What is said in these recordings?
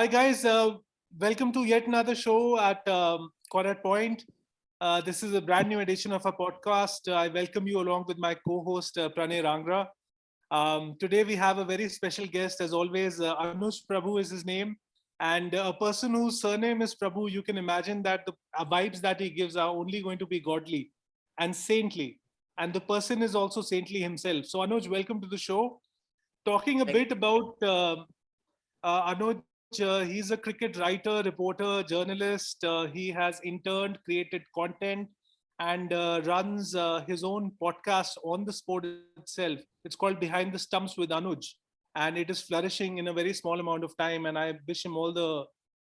Hi guys, welcome to yet another show at CaughtatPoint. This is a brand new edition of our podcast. I welcome you along with my co-host Pranay Rangra. Today we have a very special guest, as always. Anuj Prabhu is his name, and a person whose surname is Prabhu. You can imagine that the vibes that he gives are only going to be godly and saintly, and the person is also saintly himself. So Anuj, welcome to the show. Talking a Thank bit about Anuj, he's a cricket writer, reporter, journalist. He has interned, created content, and runs his own podcast on the sport itself. It's called Behind the Stumps with Anuj, and it is flourishing in a very small amount of time. And I wish him all the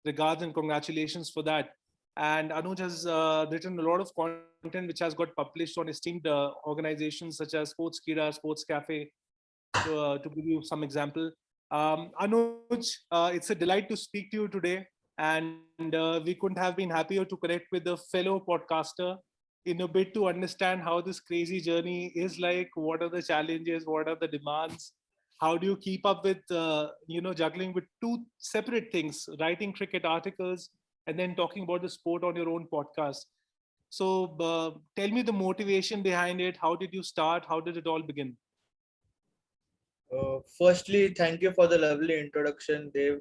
regards and congratulations for that. And Anuj has written a lot of content which has got published on esteemed organizations such as Sports Kira, Sports Cafe, to give you some example. Anuj, it's a delight to speak to you today, and we couldn't have been happier to connect with a fellow podcaster in a bit to understand how this crazy journey is like. What are the challenges? What are the demands? How do you keep up with, juggling with two separate things, writing cricket articles and then talking about the sport on your own podcast? So, tell me the motivation behind it. How did you start? How did it all begin? Firstly, thank you for the lovely introduction, Dave.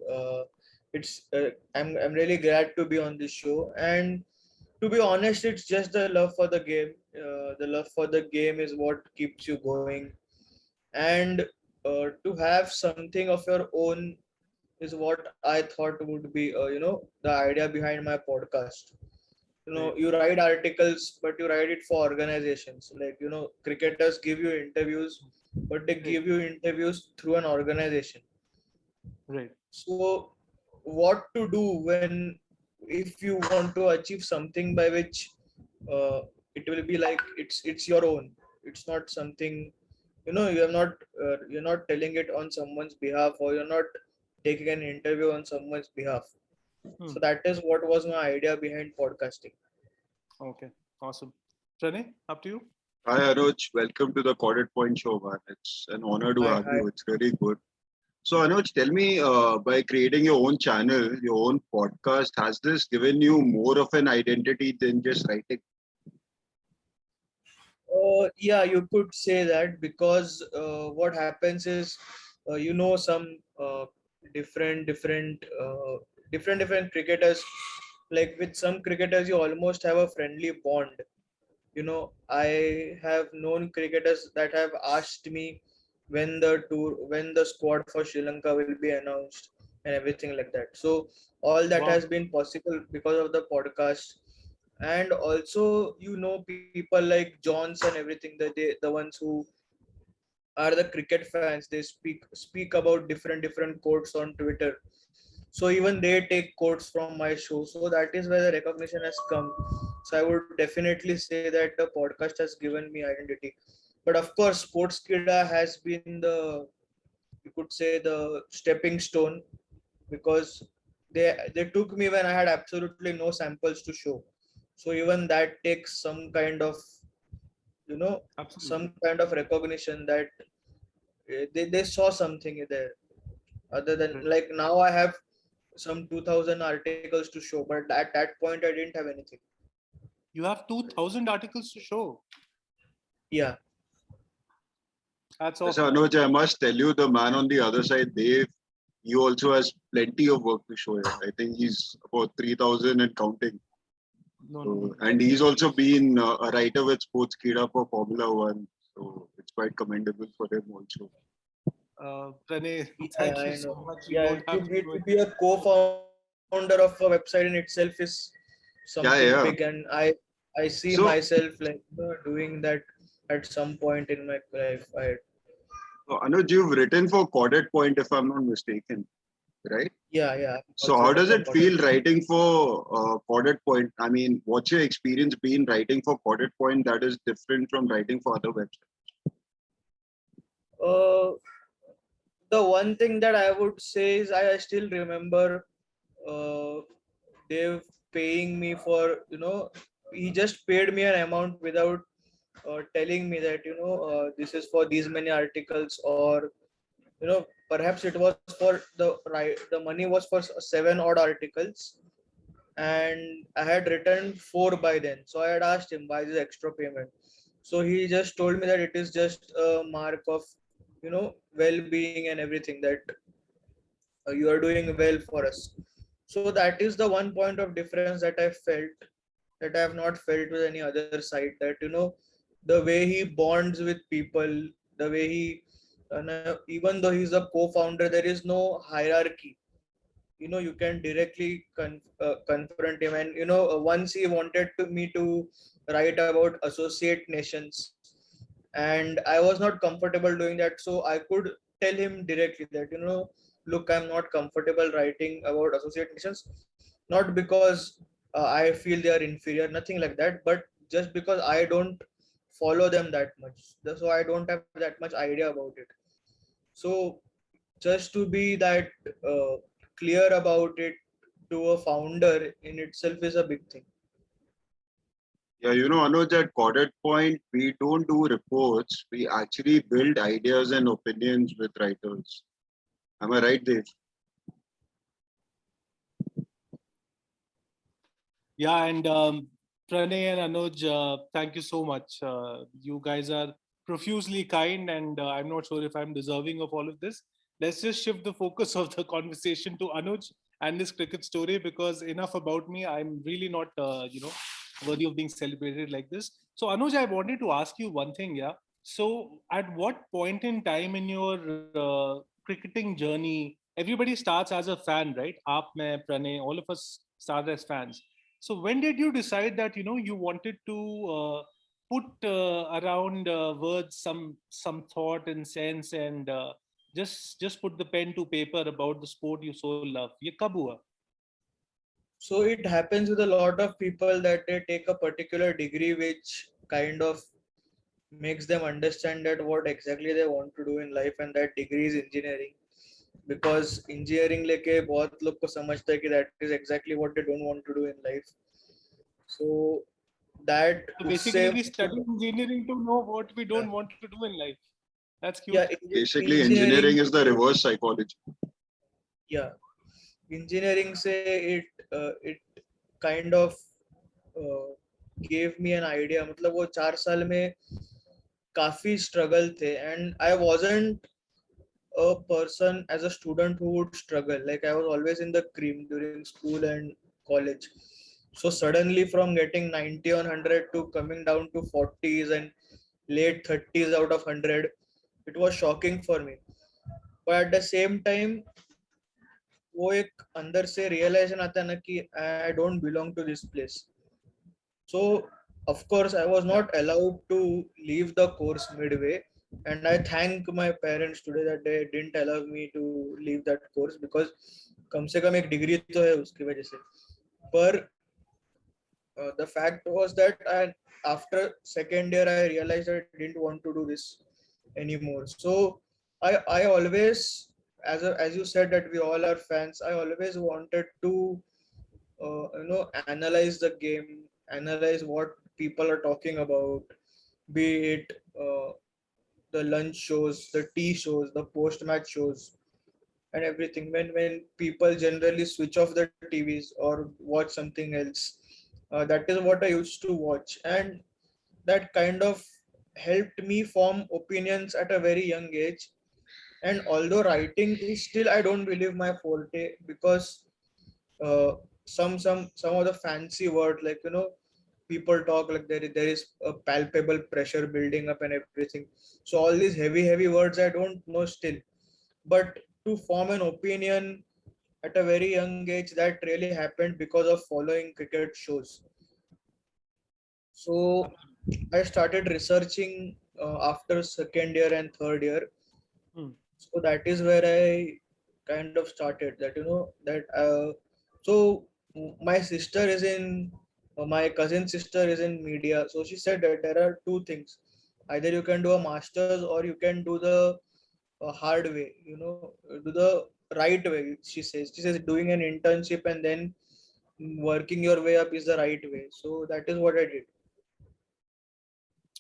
I'm really glad to be on this show, and to be honest, it's just the love for the game. The love for the game is what keeps you going, and to have something of your own is what I thought would be, the idea behind my podcast. Right. You write articles, but you write it for organizations. Like, cricketers give you interviews, but they Right. give you interviews through an organization. Right. So what to do when, if you want to achieve something by which uh, it will be like it's your own. It's not something, you're not telling it on someone's behalf, or you're not taking an interview on someone's behalf. Hmm. So that is what was my idea behind podcasting. Okay. Awesome. Pranay, up to you. Hi Anuj, welcome to the CaughtatPoint show, man. It's an honor to Hi, have hi. you. It's really good. So Anuj, tell me, by creating your own channel, your own podcast, has this given you more of an identity than just writing? Yeah, you could say that, because what happens is, some different different different cricketers. Like with some cricketers, you almost have a friendly bond. I have known cricketers that have asked me when the squad for Sri Lanka will be announced, and everything like that. So all that Wow. has been possible because of the podcast. And also, people like Johns and everything, the ones who are the cricket fans, they speak about different quotes on Twitter. So even they take quotes from my show. So that is where the recognition has come. So I would definitely say that the podcast has given me identity. But of course, Sports Kida has been the, you could say, the stepping stone, because they took me when I had absolutely no samples to show. So even that takes some kind of, some Absolutely. kind of recognition that they saw something there. Other than, Right. like, now I have some 2000 articles to show, but at that point I didn't have anything. You have 2,000 articles to show. Yeah. That's Yes, awesome. Anuj, I must tell you, the man on the other side, Dave, he also has plenty of work to show here. I think he's about 3,000 and counting. No, no, So, no. and he's also been a writer with Sports Kida for Formula One. So it's quite commendable for him also. Pranay, Yeah, thank you I so know. much. You Yeah, don't have to do to it. be a co-founder of a website in itself is something big, Yeah, and yeah. I see So, myself like doing that at some point in my life. Anuj, you've written for CaughtatPoint, if I'm not mistaken, right? Yeah, I've So also how written does for it feel CaughtatPoint. writing for CaughtatPoint? I mean, what's your experience been writing for CaughtatPoint that is different from writing for other websites? Uh, the one thing that I would say is I still remember uh, Dave paying me for, he just paid me an amount without telling me that, this is for these many articles, or Perhaps it was for the money was for seven odd articles, and I had written four by then. So I had asked him why this extra payment. So he just told me that it is just a mark of, well-being and everything, that you are doing well for us. So that is the one point of difference that I felt, that I have not felt with any other side. That the way he bonds with people, the way he, even though he's a co-founder, there is no hierarchy. You can directly confront him, and once he wanted me to write about associate nations, and I was not comfortable doing that. So I could tell him directly that, look, I'm not comfortable writing about associate nations, not because I feel they are inferior, nothing like that, but just because I don't follow them that much. So I don't have that much idea about it. So just to be that uh, clear about it to a founder in itself is a big thing. Yeah, Anuj, at CaughtatPoint, we don't do reports. We actually build ideas and opinions with writers. Am I right, Dave? Yeah, and Pranay and Anuj, thank you so much. You guys are profusely kind, and I'm not sure if I'm deserving of all of this. Let's just shift the focus of the conversation to Anuj and this cricket story, because enough about me. I'm really not, worthy of being celebrated like this. So, Anuj, I wanted to ask you one thing. Yeah. So, at what point in time in your cricketing journey, everybody starts as a fan, right? Aap, main, Pranay, all of us start as fans. So when did you decide that you wanted to put around words some thought and sense, and just put the pen to paper about the sport you so love? Ye kab hua? So it happens with a lot of people that they take a particular degree which kind of makes them understand that what exactly they want to do in life, and that degree is engineering. Because engineering लेके बहुत लोग को समझता है कि that is exactly what they don't want to do in life. So that So basically, उससे we study engineering to know what we don't yeah, want to do in life. That's yeah, cute. Basically, engineering, engineering is the reverse psychology. yeah, engineering से it kind of uh, gave me an idea. मतलब वो 4 साल में काफी struggle थे, and I wasn't a person as a student who would struggle. Like I was always in the cream during school and college. So suddenly from getting 90 on 100 to coming down to 40s and late 30s out of 100, it was shocking for me. But at the same time, वो एक अंदर से realization आता है ना कि I don't belong to this place. So, of course, I was not allowed to leave the course midway. And I thank my parents today that they didn't allow me to leave that course, because कम से कम एक degree तो है उसकी वजह से. पर the fact was that after second year I realized that I didn't want to do this anymore. So I always, as you said that we all are fans, I always wanted to analyze the game, analyze what people are talking about, be it the lunch shows, the tea shows, the post match shows, and everything. When people generally switch off the TVs or watch something else, that is what I used to watch, and that kind of helped me form opinions at a very young age. And although writing is still, I don't believe, my forte, because uh, some of the fancy word, like people talk like there is a palpable pressure building up and everything. So all these heavy words I don't know still, but to form an opinion at a very young age, that really happened because of following cricket shows. So I started researching after second year and third year. Hmm. So that is where I kind of started that, that so my sister is in my cousin sister is in media. So she said that there are two things: either you can do a master's, or you can do the hard way, do the right way. She says doing an internship and then working your way up is the right way. So that is what I did.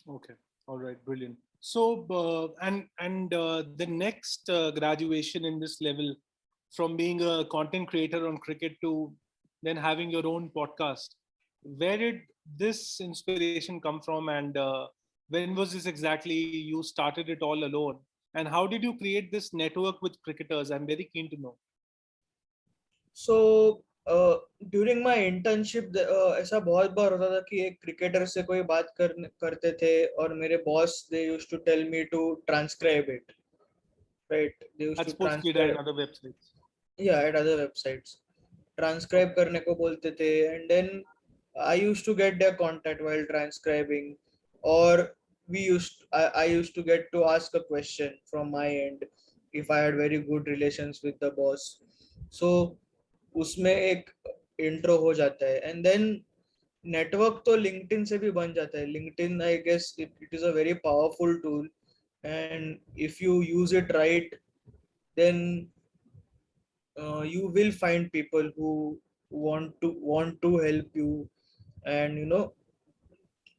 Okay. All right. Brilliant. So the next graduation in this level, from being a content creator on cricket to then having your own podcast, where did this inspiration come from, and when was this exactly you started it all alone, and how did you create this network with cricketers? I'm very keen to know. So during my internship ऐसा बहुत बार होता था कि एक cricketer से कोई बात करते थे और मेरे boss they used to tell me to transcribe it, right? They used At to Sportskeeda and transcribe, other websites. या at other websites, transcribe Okay. करने को बोलते थे, and then I used to get their contact while transcribing, और I used to get to ask a question from my end if I had very good relations with the boss. So उसमें एक intro हो जाता है, and then network तो LinkedIn से भी बन जाता है. LinkedIn I guess it is a very powerful tool, and if you use it right, then you will find people who want to help you, and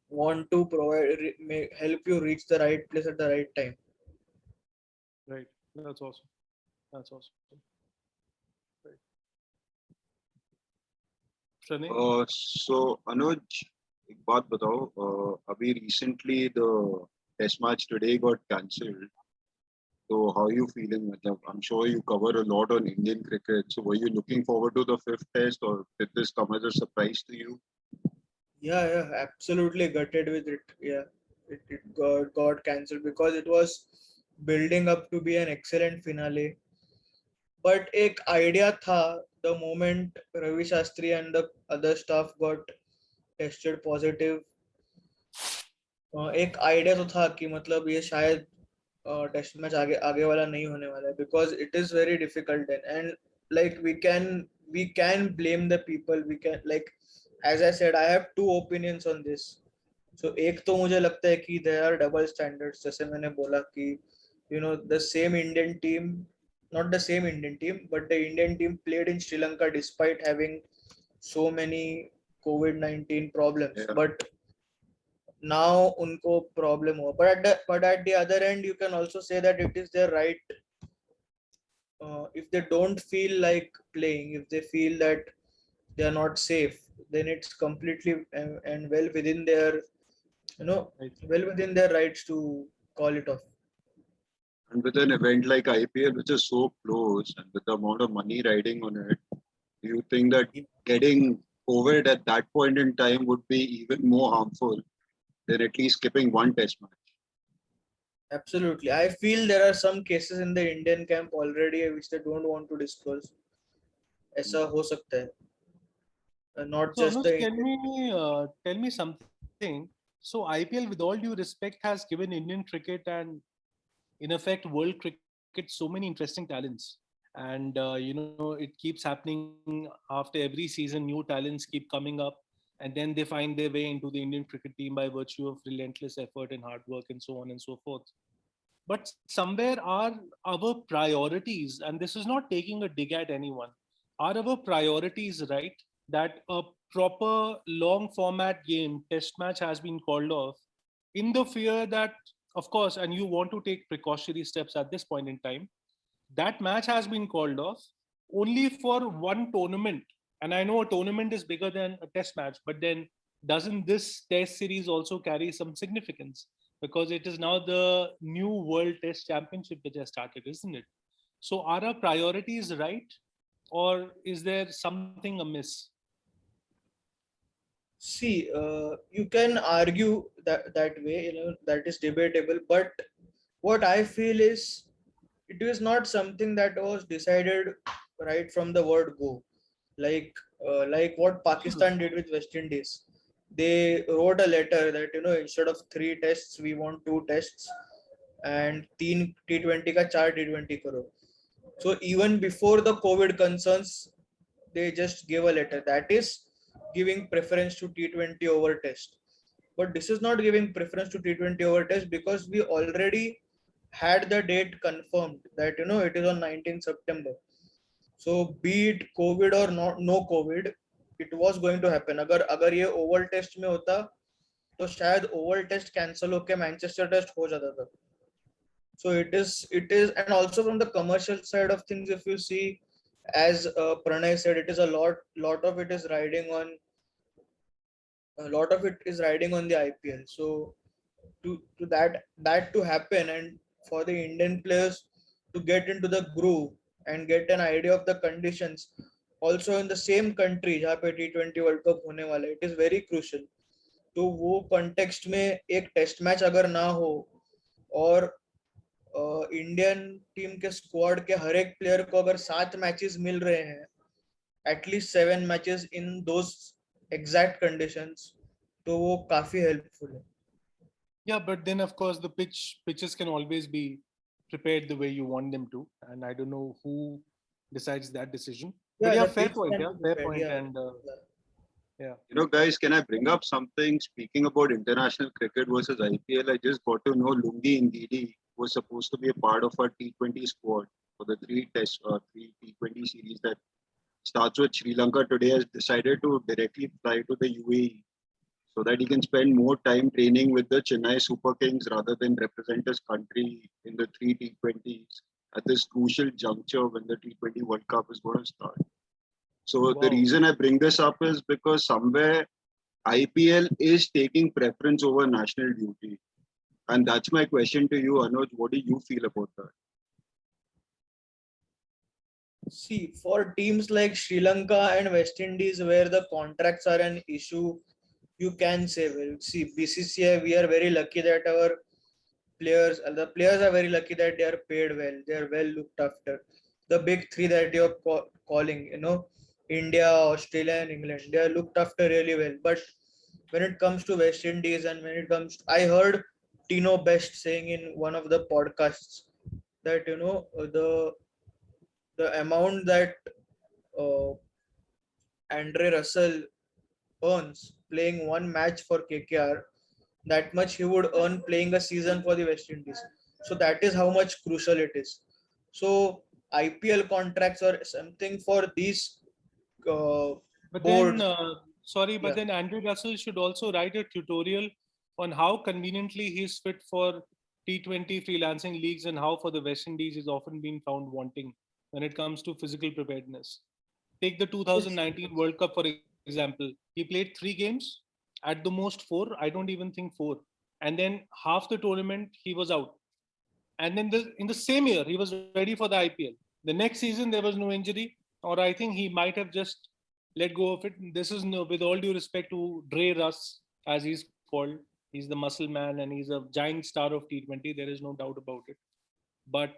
want to help you reach the right place at the right time. Right. That's awesome. That's awesome. Right. Pranay? So Anuj, एक बात बताओ, अभी recently the test match today got cancelled. So how are you feeling? मतलब, I'm sure you cover a lot on Indian cricket. So were you looking forward to the fifth test, or did this come as a surprise to you? Yeah, absolutely gutted with it. Yeah, it got cancelled because it was building up to be an excellent finale. But एक idea था, the moment Ravi Shastri and the other staff got tested positive, एक idea तो था कि मतलब ये शायद test match आगे आगे वाला नहीं होने वाला है, because it is very difficult and like we can blame the people, we can like, as I said I have two opinions on this. So एक तो मुझे लगता है कि देयर आर डबल स्टैंडर्ड्स, जैसे मैंने बोला कि the same Indian team, not the same Indian team, but the Indian team played in Sri Lanka despite having so many COVID-19 problems. Yeah. But now उनको problem हुआ, but at the other end you can also say that it is their right. If they don't feel like playing, if they feel that they are not safe, then it's completely and Right. well within their rights to call it off. And with an event like IPL, which is so close, and with the amount of money riding on it, do you think that getting COVID at that point in time would be even more harmful than at least skipping one test match? Absolutely, I feel there are some cases in the Indian camp already which they don't want to disclose. ऐसा हो सकता है, not So just Anuj, the Indian. tell me something. So IPL, with all due respect, has given Indian cricket and in effect world cricket so many interesting talents. And it keeps happening after every season. New talents keep coming up, and then they find their way into the Indian cricket team by virtue of relentless effort and hard work and so on and so forth. But somewhere are our priorities, and this is not taking a dig at anyone, are our priorities right, that a proper long format game test match has been called off in the fear that, of course, and you want to take precautionary steps at this point in time, that match has been called off only for one tournament. And I know a tournament is bigger than a test match, but then doesn't this test series also carry some significance? Because it is now the new World Test Championship which has started, isn't it? So are our priorities right? Or is there something amiss? See, you can argue that way, that is debatable. But what I feel is it is not something that was decided right from the word go. Like, like what Pakistan Absolutely. did with West Indies. They wrote a letter that instead of 3 tests, we want 2 tests, and 3 T20 का 4 T20 करो. So even before the COVID concerns, they just gave a letter that is giving preference to T20 over test. But this is not giving preference to T20 over test because we already had the date confirmed that it is on 19th September. So be it COVID or not, no COVID, it was going to happen. अगर ये oval test में होता, तो शायद Oval test cancel होके Manchester test हो जाता था. So it is and also from the commercial side of things, if you see, as Pranay said, it is a lot of it is riding on a lot of it is riding on the IPL. So to that to happen, and for the Indian players to get into the groove and get an idea of the conditions also in the same country जहाँ पे T20 world cup होने वाला है, it is very crucial. तो वो context में एक test match अगर ना हो और इंडियन टीम के स्क्वाड के हर एक प्लेयर को अगर 7 मैचेस मिल रहे हैं, at least 7 matches in those exact conditions, तो वो काफी हेल्पफुल है. Yeah, but then of course the pitches can always be prepared the way you want them to, and I don't know who decides that decision. But Yeah, yeah, the fair pitch point. can Yeah, be fair prepared. point. Yeah, And yeah. yeah, Guys, can I bring up something? Speaking about international cricket versus IPL, I just got to know Lungi Ngidi was supposed to be a part of our T20 squad for the three T20 series that starts with Sri Lanka today, has decided to directly fly to the UAE so that he can spend more time training with the Chennai Super Kings rather than represent his country in the three T20s at this crucial juncture when the T20 World Cup is going to start. So the wow. reason I bring this up is because somewhere IPL is taking preference over national duty. And that's my question to you, Anuj. What do you feel about that? See, for teams like Sri Lanka and West Indies where the contracts are an issue, you can say, well, see, BCCI, we are very lucky that our the players are very lucky that they are paid well, they are well looked after. The big three that you're calling, India, Australia, and England, they are looked after really well. But when it comes to West Indies, and when it comes, I heard Tino Best saying in one of the podcasts that the amount that uh, Andre Russell earns playing one match for KKR, that much he would earn playing a season for the West Indies. So that is how much crucial it is. So IPL contracts or something for these uh, But then, boards. sorry, but Yeah. then Andrew Russell should also write a tutorial on how conveniently he's fit for T20 freelancing leagues and how for the West Indies is often being found wanting when it comes to physical preparedness. Take the Yes. 2019 World Cup, for example. He played 3 games, at the most four. I don't even think four. And then half the tournament, he was out. And then in the same year, he was ready for the IPL. The next season, there was no injury, or I think he might have just let go of it. This is no, with all due respect to Dre Russ, as he's called. He's the muscle man and he's a giant star of T20. There is no doubt about it. But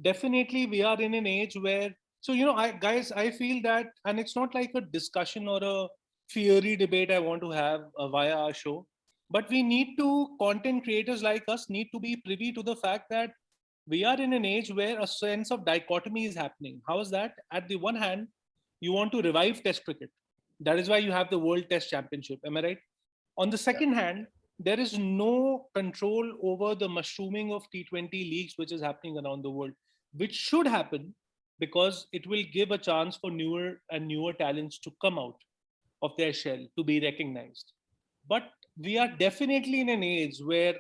definitely, we are in an age where, so, I feel that, and it's not like a discussion or a fiery debate I want to have via our show, but we need to, content creators like us need to be privy to the fact that we are in an age where a sense of dichotomy is happening. How is that? At the one hand, you want to revive Test cricket. That is why you have the World Test Championship. Am I right? On the Yeah. second hand, there is no control over the mushrooming of T20 leagues, which is happening around the world, which should happen because it will give a chance for newer and newer talents to come out of their shell to be recognized. But we are definitely in an age where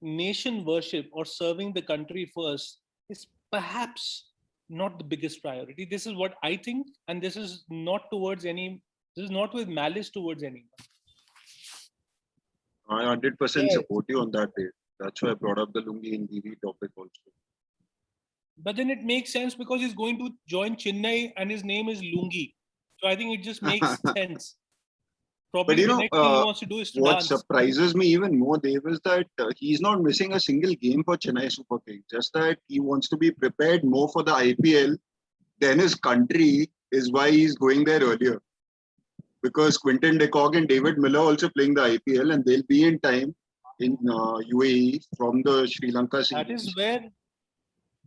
nation worship or serving the country first is perhaps not the biggest priority. This is what I think, and this is not with malice towards anyone. I 100% Yes. support you on that, Dave. That's why I brought up the Lungi and Giri topic also. But then it makes sense because he's going to join Chennai and his name is Lungi. So I think it just makes sense. Probably But the next thing he wants to do is to what dance. surprises me even more, Dave, is that he's not missing a single game for Chennai Super Kings. Just that he wants to be prepared more for the IPL than his country is why he's going there earlier. Because Quinton de Kock and David Miller also playing the IPL and they'll be in time in UAE from the Sri Lanka That is series. where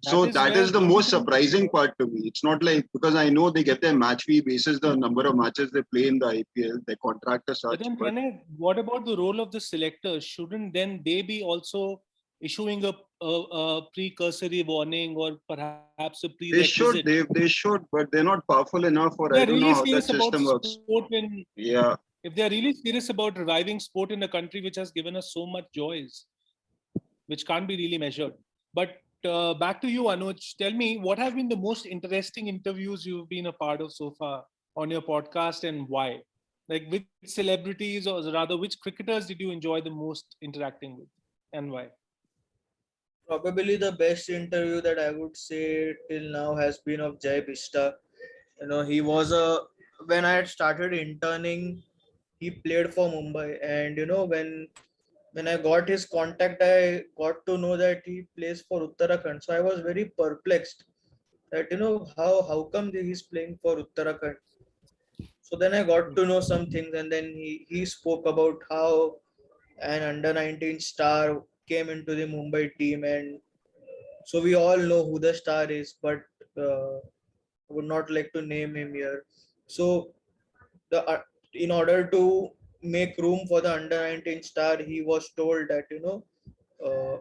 So that is the don't you most think? surprising part to me. It's not like, because I know they get their match fee basis the number of matches they play in the IPL, their contract as But such. then, But Pranay, what about the role of the selectors? Shouldn't then they be also issuing a precursory warning or perhaps a they prerequisite? should, they should, but they're not powerful enough, or Yeah, I don't really know how serious that about system works. sport when Yeah. if they are really serious about reviving sport in a country which has given us so much joys, which can't be really measured. But back to you, Anuj. Tell me, what have been the most interesting interviews you've been a part of so far on your podcast, and why? Like, which celebrities, or rather, which cricketers did you enjoy the most interacting with, and why? Probably the best interview that I would say till now has been of Jay Bista. He was a when I had started interning, he played for Mumbai, and when I got his contact, I got to know that he plays for Uttarakhand. So I was very perplexed that how come he's playing for Uttarakhand. So then I got to know some things, and then he spoke about how an under 19 star came into the Mumbai team, and so we all know who the star is, but I would not like to name him here. So the in order to make room for the under 19 star, he was told that uh,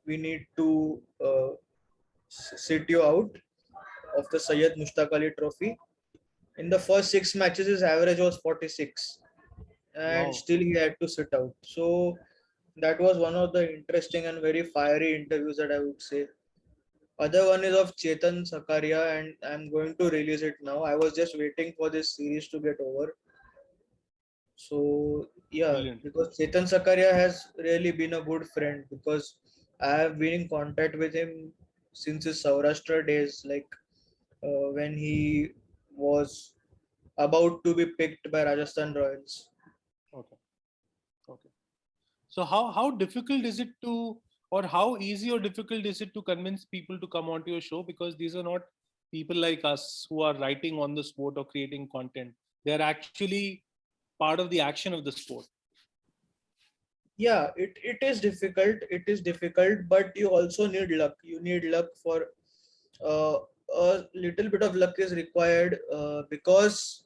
we need to sit you out of the Syed Mushtaq Ali Trophy. In the first 6 matches, his average was 46, and Wow, still he had to sit out. So that was one of the interesting and very fiery interviews that I would say. Other one is of Chetan Sakaria, and I'm going to release it now. I was just waiting for this series to get over. So yeah, brilliant. because Chetan Sakaria has really been a good friend, because I have been in contact with him since his Saurashtra days, like when he was about to be picked by Rajasthan Royals. Okay, okay. So how difficult is it to, or how easy or difficult is it to convince people to come onto your show? Because these are not people like us who are writing on the sport or creating content. They are actually part of the action of the sport. Yeah, it is difficult. It is difficult, but you also need luck. You need luck for uh, a little bit of luck is required, because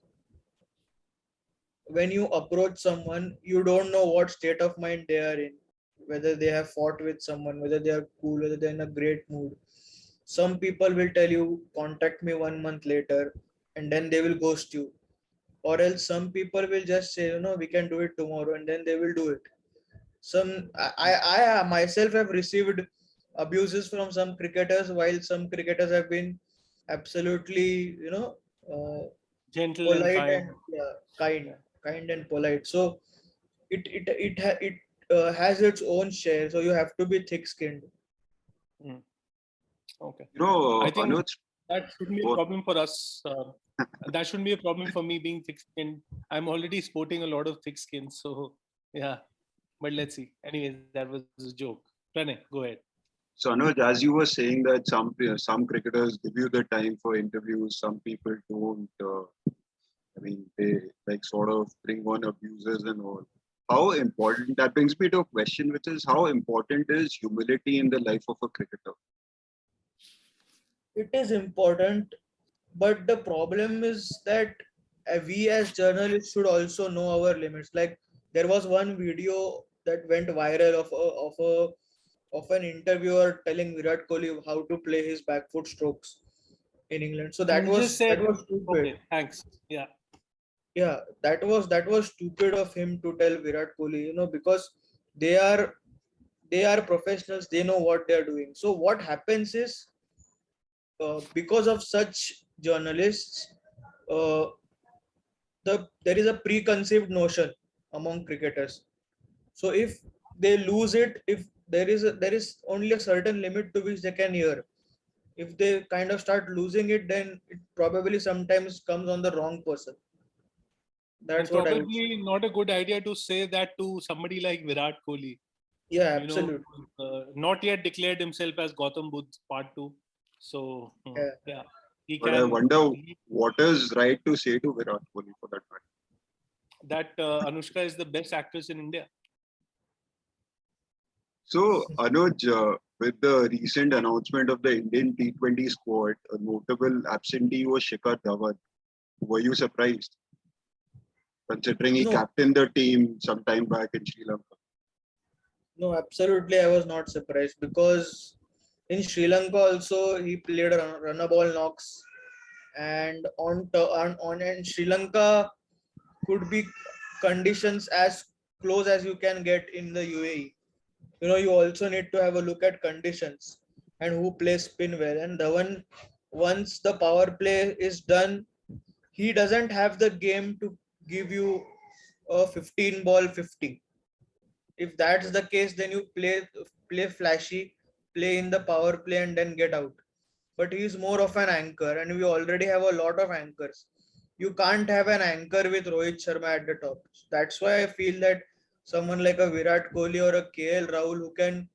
when you approach someone, you don't know what state of mind they are in, whether they have fought with someone, whether they are cool, whether they're in a great mood. Some people will tell you, contact me 1 month later, and then they will ghost you. Or else some people will just say, we can do it tomorrow, and then they will do it. I myself have received abuses from some cricketers, while some cricketers have been absolutely, uh, Gentle and polite and kind. yeah, Yeah. kind and polite. So it has its own share. So you have to be thick-skinned. Mm. Okay. You know, I think Anuj, that shouldn't be a what, problem for us. That shouldn't be a problem for me being thick-skinned. I'm already sporting a lot of thick skin. So yeah. But let's see. Anyways, that was a joke. Pranay, go ahead. so Anuj, as you were saying that some cricketers give you the time for interviews, some people don't. I mean, they like sort of bring on abuses and all. How important, that brings me to a question, which is how important is humility in the life of a cricketer? It is important, but the problem is that we as journalists should also know our limits. Like, there was one video that went viral of an interviewer telling Virat Kohli how to play his back foot strokes in England. So And he just that said, was stupid. okay, thanks. Yeah. Yeah, that was stupid of him to tell Virat Kohli, because they are they are professionals. They know what they are doing. So what happens is, because of such journalists, uh, there is a preconceived notion among cricketers. So if they lose it, if there is only a certain limit to which they can hear. If they kind of start losing it, then it probably sometimes comes on the wrong person. That's And what I would say. probably not a good idea to say that to somebody like Virat Kohli, Yeah, you know, absolutely. not yet declared himself as Gautam Budh part two. So, Yeah. yeah, he But I can, wonder he, what is right to say to Virat Kohli for that matter. that Anushka is the best actress in India. So, Anuj, with the recent announcement of the Indian T20 squad, a notable absentee was Shikhar Dhawan. Were you surprised, considering he No, captained the team some time back in Sri Lanka? no, absolutely. I was not surprised, because in Sri Lanka also he played a runner ball knocks, and on and Sri Lanka could be. conditions as close as you can get in the UAE. You also need to have a look at conditions and who plays spin well. And the one, once the power play is done, he doesn't have the game to give you a 15 ball 50. If that's the case, then you play flashy, play in the power play and then get out. But he's more of an anchor, and we already have a lot of anchors. You can't have an anchor with Rohit Sharma at the top. That's why I feel that someone like a Virat Kohli or a KL Rahul who can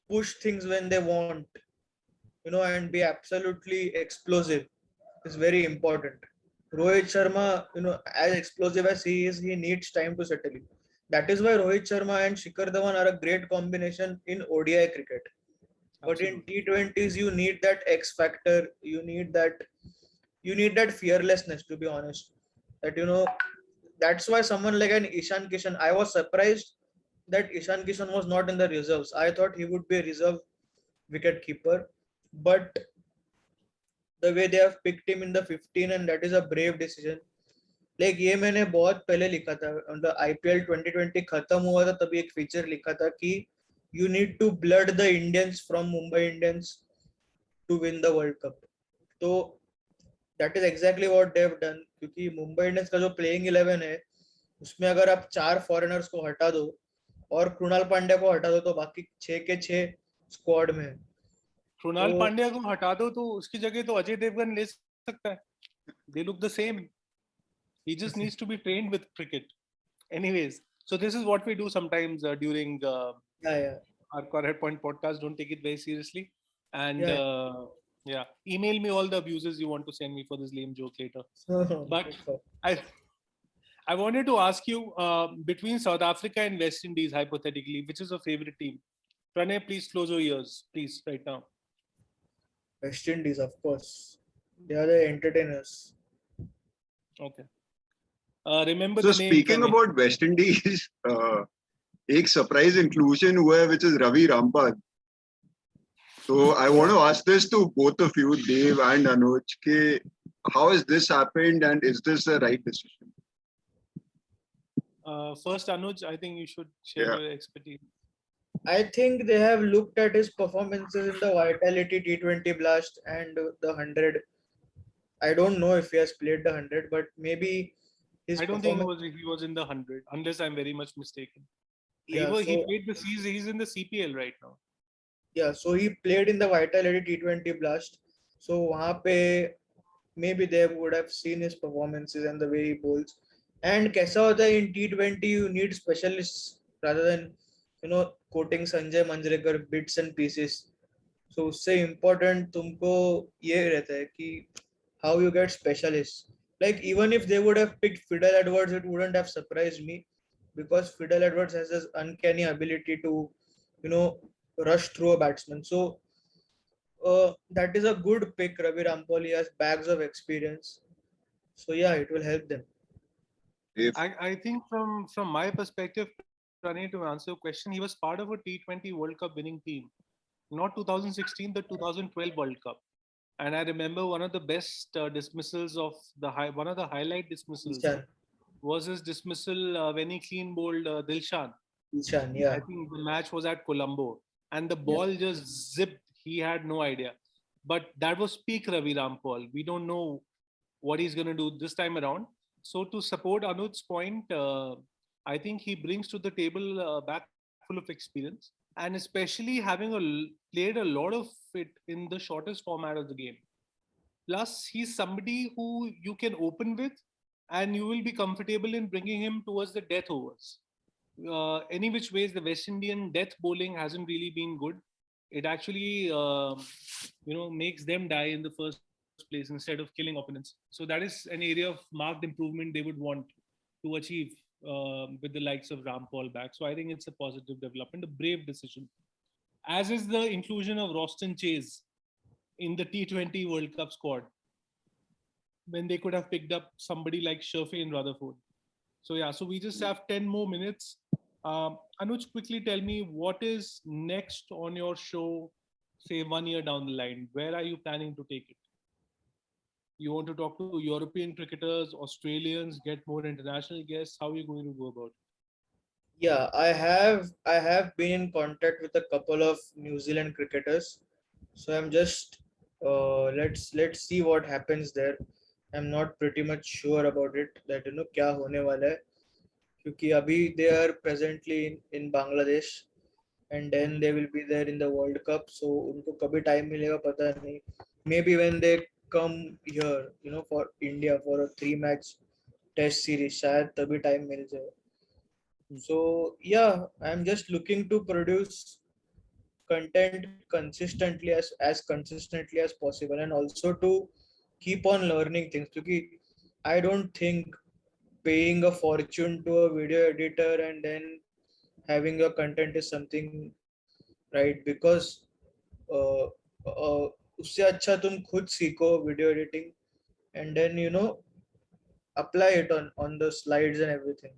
push things when they want, and be absolutely explosive is very important. Rohit Sharma, as explosive as he is, he needs time to settle in. That is why Rohit Sharma and Shikhar Dhawan are a great combination in ODI cricket. But in Absolutely. T20s, you need that X factor. You need that fearlessness. To be honest, that that's why someone like an Ishan Kishan. I was surprised that Ishan Kishan was not in the reserves. I thought he would be a reserve wicket keeper, but the way they have picked him in the 15, and that is a brave decision. Like ये मैंने बहुत पहले लिखा था, मतलब IPL 2020 खत्म हुआ था तभी एक फीचर लिखा था कि you need to blood the Indians from Mumbai Indians to win the world cup. So that is exactly what they have done, क्योंकि मुंबई इंडियंस का जो प्लेइंग 11 है उसमें अगर आप 4 फॉरेनर्स को हटा दो और कृणाल पांड्या को हटा दो तो बाकी 6 के 6 स्क्वाड में है. कृणाल तो पांड्या को हटा दो तो उसकी जगह तो अजय देवगन ले सकता है. They look the same. He just needs to be trained with cricket. Anyways, so this is what we do sometimes during या our CaughtatPoint podcast. Don't take it very seriously. And या yeah, email me all the abuses you want to send me for this lame joke later. But I I wanted to ask you between South Africa and West Indies, hypothetically, which is your favorite team? Pranay, please close your ears, please, right now. West Indies of course, they are the entertainers. Okay. Remember So the name, speaking Pranay. about West Indies, एक surprise inclusion हुआ है, which is Ravi Rampal. So I want to ask this to both of you, Dev and Anuj, कि how has this happened and is this the right decision? First, Anuj, I think you should share Yeah. your expertise. I think they have looked at his performances in the Vitality T20 Blast and the 100. I don't know if he has played the 100, but maybe his I don't think performance. he was in the 100, unless I'm very much mistaken. Yeah, He so played the season. He's in the CPL right now. yeah, so he played in the Vitality T20 Blast. So वहाँ पे maybe they would have seen his performances and the way he bowls. And कैसा होता है in T20 you need specialists rather than quoting Sanjay Manjrekar bits and pieces. So उससे important तुमको ये रहता है कि how you get specialists. Like even if they would have picked Fidel Edwards, it wouldn't have surprised me because Fidel Edwards has this uncanny ability to, you know, rush through a batsman. So that is a good pick. Ravi Rampal, he has bags of experience. So yeah, it will help them. Dev? I think from my perspective, Pranay, to answer your question, he was part of a T20 World Cup winning team, not 2016, the 2012 World Cup. And I remember one of the best dismissals of one of the highlight dismissals Ishan, was his dismissal when he clean bowled Dilshan. Ishan, I yeah, think the match was at Colombo, and the yeah. ball just zipped. He had no idea. But that was peak Ravi Rampal. We don't know what he's going to do this time around. So to support Anuj's point, I think he brings to the table a bag full of experience, and especially having played a lot of it in the shortest format of the game. Plus, he's somebody who you can open with, and you will be comfortable in bringing him towards the death overs. Any which ways, the West Indian death bowling hasn't really been good. It actually, makes them die in the first place instead of killing opponents. So that is an area of marked improvement they would want to achieve with the likes of Rampal back. So I think it's a positive development, a brave decision. As is the inclusion of Roston Chase in the T20 World Cup squad when they could have picked up somebody like Sherfay and Rutherford. So yeah, so we just have 10 more minutes. Anuj, quickly tell me what is next on your show, say 1 year down the line. Where are you planning to take it? You want to talk to European cricketers, Australians, get more international guests? How are you going to go about Yeah, I have been in contact with a couple of New Zealand cricketers. So I'm just let's see what happens there. I'm not pretty much sure about it that क्या होने वाला है, क्योंकि अभी they are presently in Bangladesh and it? then they will be there in the World Cup. So उनको कभी time मिलेगा पता नहीं. Maybe when they come here, for India for a 3 match test series, शायद तभी time मिल जाए. So yeah, I'm just looking to produce content as consistently as possible, and also to keep on learning things. Because I don't think paying a fortune to a video editor and then having your content is something right, because uh, उससे अच्छा तुम खुद सीखो video editing and then apply it on the slides and everything.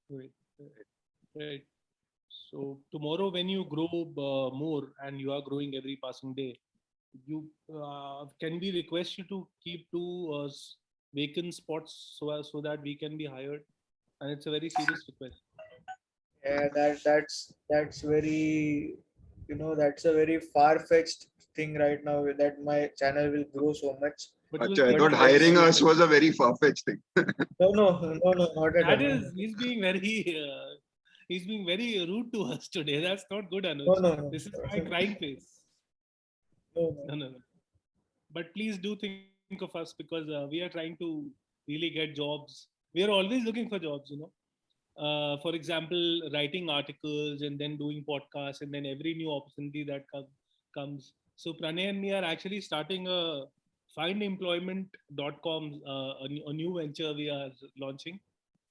Right, right. So tomorrow, when you grow more and you are growing every passing day, you can we request you to keep two vacant spots so that we can be hired? And it's a very serious request. Yeah, that's very, that's a very far-fetched thing right now that my channel will grow so much. But we'll Acha, I keep thought But trying. let's hiring see. us was a very far-fetched thing. No, no, no, no, not at That all. is, he's being very, he's being very rude to us today. That's not good, No, Anuj. no, no, This is my crying face. no, no. No, no, no. But please do think of us because we are trying to really get jobs. We are always looking for jobs, for example, writing articles and then doing podcasts and then every new opportunity that comes. So Pranay and me are actually starting a findemployment.com, a new venture we are launching,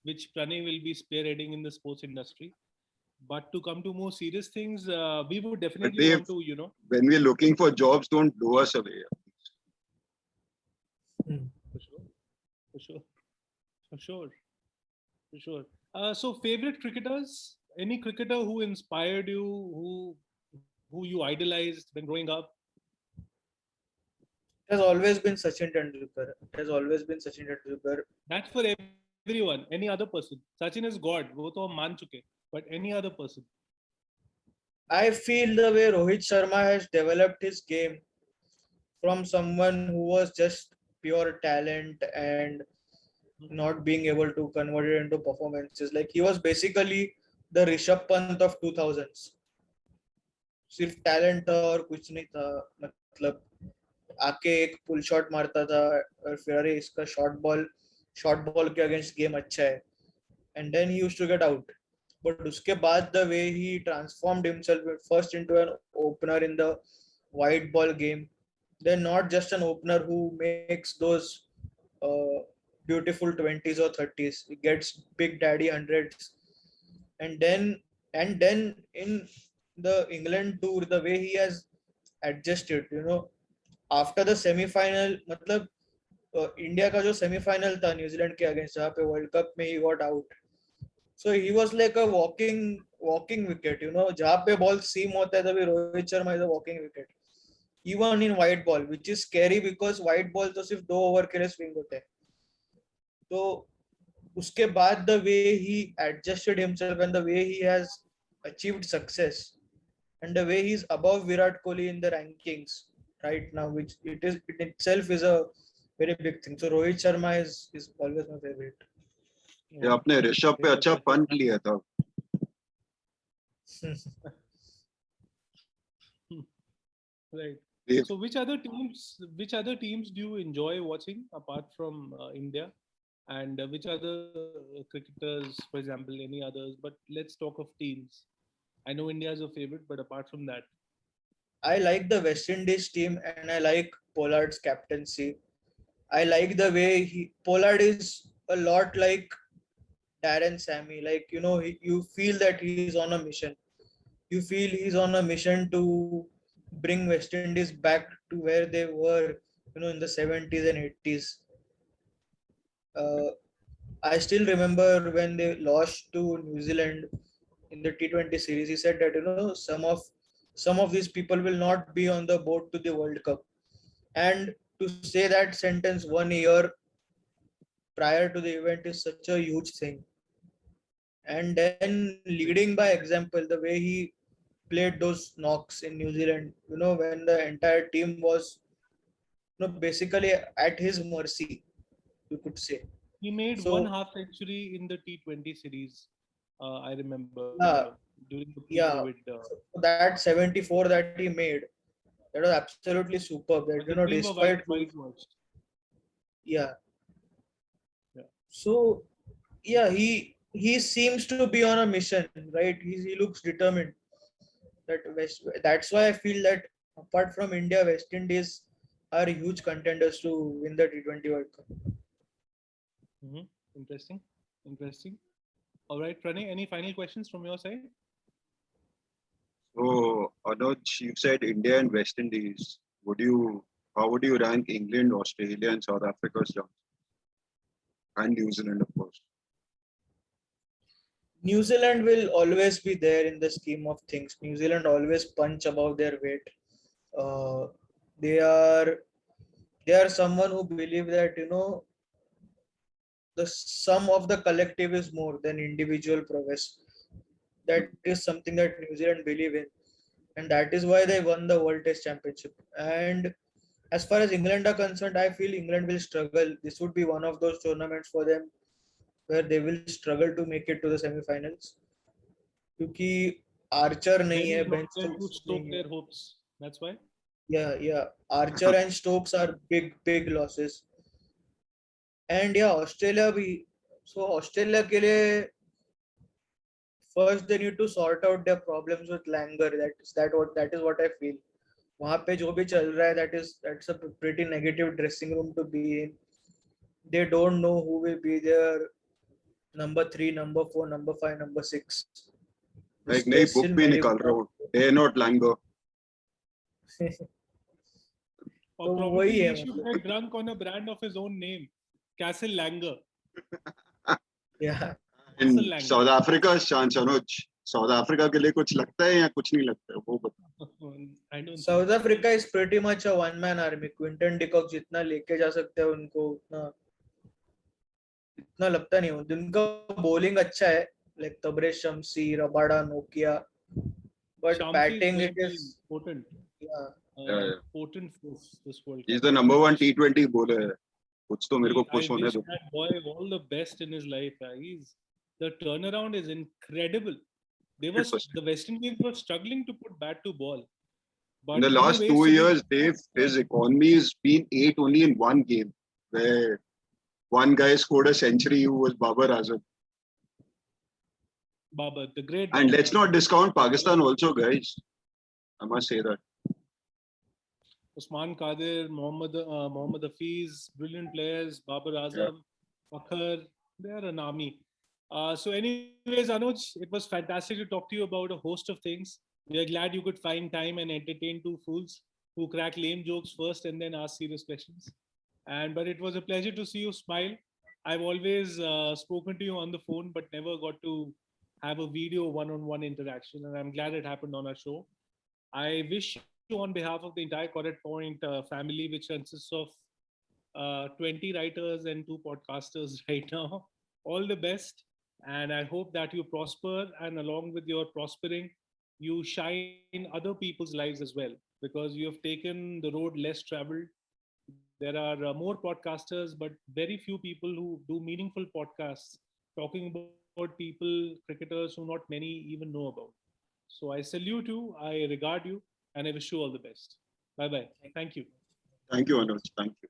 which Pranay will be spearheading in the sports industry. But to come to more serious things, we would But definitely Dave, want to, when we're looking for jobs, don't blow us away. Hmm. for sure, for sure, for sure, for sure. So favorite cricketers? Any cricketer who inspired you, who you idolized when growing up? It has always been Sachin Tendulkar. It has always been Sachin Tendulkar. That's for everyone. Any other person. Sachin is God. वो तो हम मान चुके. But any other person. I feel the way Rohit Sharma has developed his game from someone who was just pure talent and not being able to convert it into performances. Like he was basically the Rishabh Pant of 2000s. सिर्फ talent था और कुछ नहीं था. मतलब आके एक pull shot मारता था और फिर अरे इसका शॉर्ट बॉल के अगेंस्ट गेम अच्छा है, and then he used to get out. But उसके बाद the way he transformed himself first into an opener in the wide ball game, then not just an opener who makes those uh, beautiful 20s or 30s. He gets big daddy hundreds, and then in the England tour, the way he has adjusted, after the semi-final, मतलब India का जो semifinal था New Zealand के against जहाँ पे world cup में he got out. So he was like a walking wicket, जहाँ पे बॉल सीम होता है तभी Rohit Sharma is a walking wicket. Even in white ball which is scary because white ball तो सिर्फ 2 ओवर के लिए स्विंग होते हैं. तो उसके बाद the way he adjusted himself and the way he has achieved success and the way he's above Virat Kohli in the rankings right now, which it itself is a very big thing. So Rohit Sharma is always my favorite. ये आपने ऋषभ पे अच्छा punt लिया था. Right. Dave, So which other teams do you enjoy watching apart from India? And which other cricketers, for example, any others? But let's talk of teams. I know India is a favorite, but apart from that, I like the West Indies team and I like Pollard's captaincy. I like the way Pollard is a lot like Darren Sammy. Like you feel that he's on a mission. You feel he's on a mission to bring West Indies back to where they were, in the 70s and 80s. Uh, I still remember when they lost to New Zealand in the T20 series. He said that some of these people will not be on the boat to the World Cup, and to say that sentence 1 year prior to the event is such a huge thing. And then leading by example, the way he played those knocks in New Zealand, when the entire team was, basically at his mercy, you could say. He made one So half century in the T20 series. I remember yeah, during the pre-COVID. yeah. So that 74 that he made, that was absolutely superb. That The team were despite losing, whitewashed. yeah. Yeah. So yeah, he seems to be on a mission, right? He looks determined. That's why I feel that apart from India, West Indies are huge contenders to win the T20 World Cup. Hmm. Interesting. Interesting. All right, Pranay, any final questions from your side? So, Anuj, you said India and West Indies. How would you rank England, Australia, and South Africa's chances? And New Zealand, of course. New Zealand will always be there in the scheme of things. New Zealand always punch above their weight. Uh, they are they are someone who believe that the sum of the collective is more than individual prowess. That is something that New Zealand believe in, and that is why they won the World Test Championship. And as far as England are concerned, I feel England will struggle. This would be one of those tournaments for them where they will struggle to make it to the semi-finals. क्योंकि Archer नहीं Then है, he's not Ben there to Stokes stoke नहीं their है. hopes. That's why. Yeah, Archer and Stokes are big losses. And yeah, Australia भी. So Australia के लिए first they need to sort out their problems with Langer. That is what I feel. वहाँ पे जो भी चल रहा है, that's a pretty negative dressing room to be in. They don't know who will be their number 3, number 4, number 5, number 6. The एक नई stress book in भी many. निकाल रहा हूँ, Dare Not Langer. Or तो probably वही है he should मतलब. get drunk on a brand of his own name, Castle Langer. Yeah. Castle In Langer. South Africa's chance, Anuj. South Africa के लिए कुछ लगता है या कुछ नहीं लगता है, वो बता. I don't South think. Africa is pretty much a one man army. Quinton de Kock जितना लेके जा सकते हैं उनको उतना इतना लगता नहीं. उनका bowling अच्छा है, like Tabraiz Shamsi, Rabada, Nokia, but Shamsi is batting going it to be is, potent. yeah. Yeah. Potent force this World He's Cup. the number one T20 bowler. कुछ तो मेरे को I खुश होने wish दो. that boy all the best in his life. The turnaround is incredible. The 100%. West Indians were struggling to put bat to ball, In but the new last ways 2 years, to do His economy has been 8 only in one game, where one guy scored a century who was Babar Azam. Babar, the great And Babar let's not Azam. discount Pakistan also, guys. I must say that. Usman Qadir, Mohammad Hafiz, brilliant players, Babar Yeah. Azam, Fakhar, they're an army. So, anyways, Anuj, it was fantastic to talk to you about a host of things. We are glad you could find time and entertain two fools who crack lame jokes first and then ask serious questions. But it was a pleasure to see you smile. I've always spoken to you on the phone, but never got to have a video one-on-one interaction, and I'm glad it happened on our show. I wish you, on behalf of the entire CaughtatPoint family, which consists of 20 writers and two podcasters right now, all the best. And I hope that you prosper. And along with your prospering, you shine other people's lives as well, because you have taken the road less traveled. There are more podcasters, but very few people who do meaningful podcasts talking about people, cricketers who not many even know about. So I salute you, I regard you, and I wish you all the best. Bye bye. Thank you. Thank you, Anuj. Thank you.